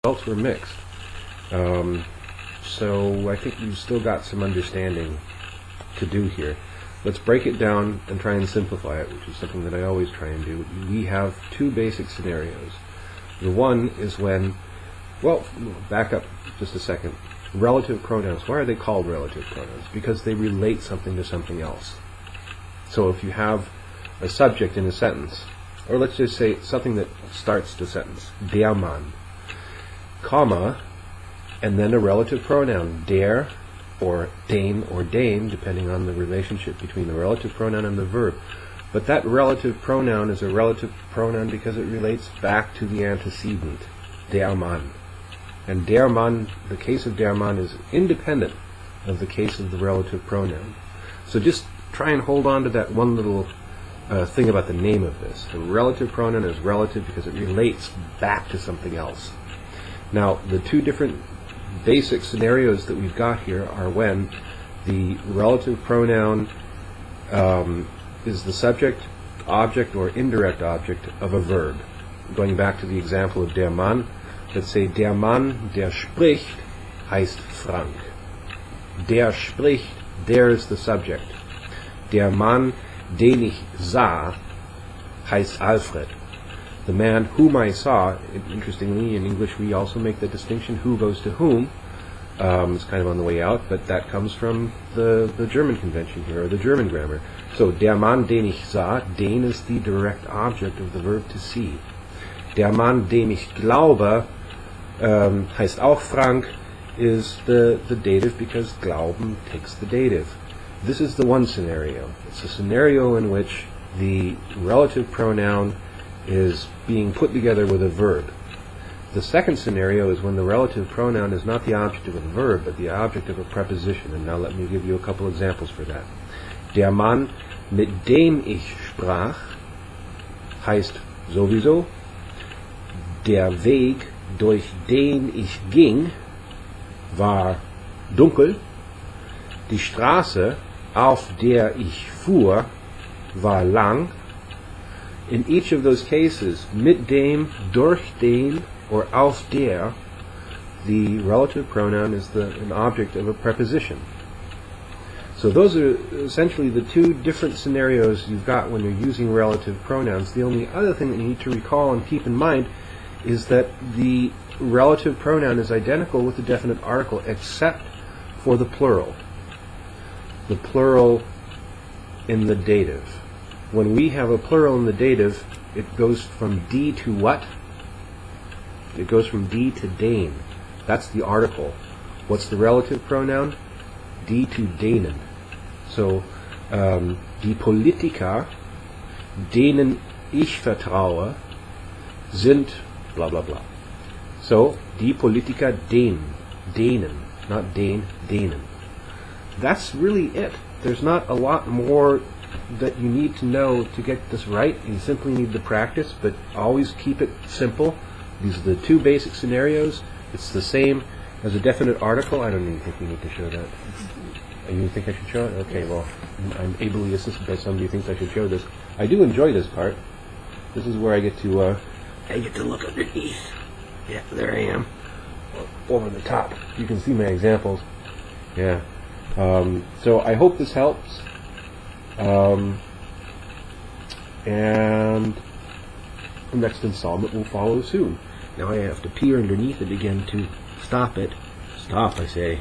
results were mixed. So I think you've still got some understanding to do here. Let's break it down and try and simplify it, which is something that I always try and do. We have two basic scenarios. The one is when, well, back up just a second. Relative pronouns. Why are they called relative pronouns? Because they relate something to something else. So if you have a subject in a sentence, or let's just say something that starts the sentence, der Mann, comma, and then a relative pronoun, der, or den, or dane, depending on the relationship between the relative pronoun and the verb. But that relative pronoun is a relative pronoun because it relates back to the antecedent, der Mann. And der Mann, the case of der Mann is independent of the case of the relative pronoun. So just try and hold on to that one little thing about the name of this. The relative pronoun is relative because it relates back to something else. Now, the two different basic scenarios that we've got here are when the relative pronoun is the subject, object, or indirect object of a verb. Going back to the example of der Mann, let's say der Mann, der spricht, heißt Frank. Der spricht, der is the subject. Der Mann, den ich sah, heißt Alfred. The man whom I saw, interestingly, in English we also make the distinction who goes to whom. It's kind of on the way out, but that comes from the German convention here, or the German grammar. So, der Mann, den ich sah, den is the direct object of the verb to see. Der Mann, dem ich glaube, heißt auch Frank, is the dative because glauben takes the dative. This is the one scenario. It's a scenario in which the relative pronoun is being put together with a verb. The second scenario is when the relative pronoun is not the object of a verb, but the object of a preposition. And now let me give you a couple examples for that. Der Mann, mit dem ich sprach, heißt sowieso. Der Weg, durch den ich ging, war dunkel. Die Straße, auf der ich fuhr, war lang. In each of those cases, mit dem, durch den, or auf der, the relative pronoun is an object of a preposition. So those are essentially the two different scenarios you've got when you're using relative pronouns. The only other thing that you need to recall and keep in mind is that the relative pronoun is identical with the definite article except for the plural. The plural in the dative. When we have a plural in the dative, it goes from die to what? It goes from die to den. That's the article. What's the relative pronoun? Die to denen. So, die Politiker, denen ich vertraue, sind blah blah blah. So, die Politiker denen, not den, denen. That's really it. There's not a lot more that you need to know to get this right. You simply need to practice, but always keep it simple. These are the two basic scenarios. It's the same as a definite article. I don't even think we need to show that. You think I should show it? Okay, well, I'm ably assisted by somebody who thinks I should show this. I do enjoy this part. This is where I get to look underneath. Yeah, there I am. Over the top. You can see my examples. Yeah. So I hope this helps. And the next installment will follow soon. Now I have to peer underneath it again to stop it. Stop, I say.